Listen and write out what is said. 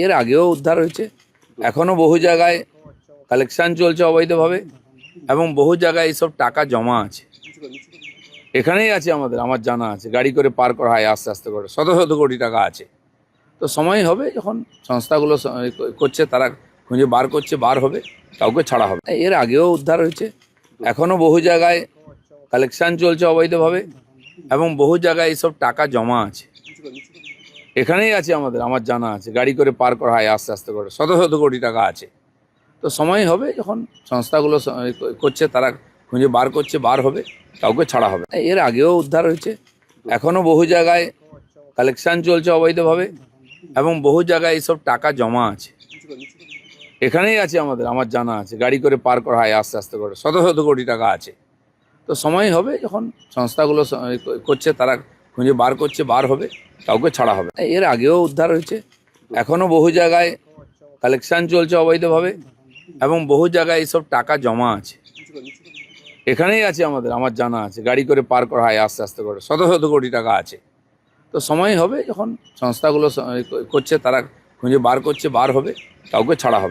এর আগেও উদ্ধার হয়েছে, এখনো বহু জায়গায় কালেকশন চলছে অবৈধভাবে এবং বহু জায়গায় এইসব টাকা জমা আছে। এখানেই আছে আমার জানা আছে, গাড়ি করে পার করা হয় আস্তে আস্তে করে, শত শত কোটি টাকা আছে। তো সময় হবে যখন সংস্থাগুলো করছে, তারা খুঁজে বার করছে, বার হবে, কাউকে ছাড়া হবে। এর আগেও উদ্ধার হয়েছে, এখনো বহু জায়গায় কালেকশন চলছে অবৈধভাবে এবং বহু জায়গায় এইসব টাকা জমা আছে। এখানেই আছে আমার জানা আছে, গাড়ি করে পার করা হয় আস্তে আস্তে করে, শত শত কোটি টাকা আছে। তো সময় হবে যখন সংস্থাগুলো করছে, তারা খুঁজে বার করছে, বার হবে, কাউকে ছাড়া হবে। এর আগেও উদ্ধার হয়েছে, এখনো বহু জায়গায় কালেকশন চলছে অবৈধভাবে এবং বহু জায়গায় এইসব টাকা জমা আছে। এখানেই আছে আমার জানা আছে, গাড়ি করে পার করা হয় আস্তে আস্তে করে, শত শত কোটি টাকা আছে। তো সময় হবে যখন সংস্থাগুলো করছে, তারা খুঁজে বার করছে, বার হবে, কাউকে ছাড়া হবে। এর আগেও উদ্ধার হয়েছে, এখনো বহু জায়গায় কালেকশন চলছে অবৈধভাবে এবং বহু জায়গায় এইসব টাকা জমা আছে। এখানেই আছে আমার জানা আছে, গাড়ি করে পার করা হয় আস্তে আস্তে করে, শত শত কোটি টাকা আছে। তো সময় হবে যখন সংস্থাগুলো করছে, তারা খুঁজে বার করছে, বার হবে, কাউকে ছাড়া হবে।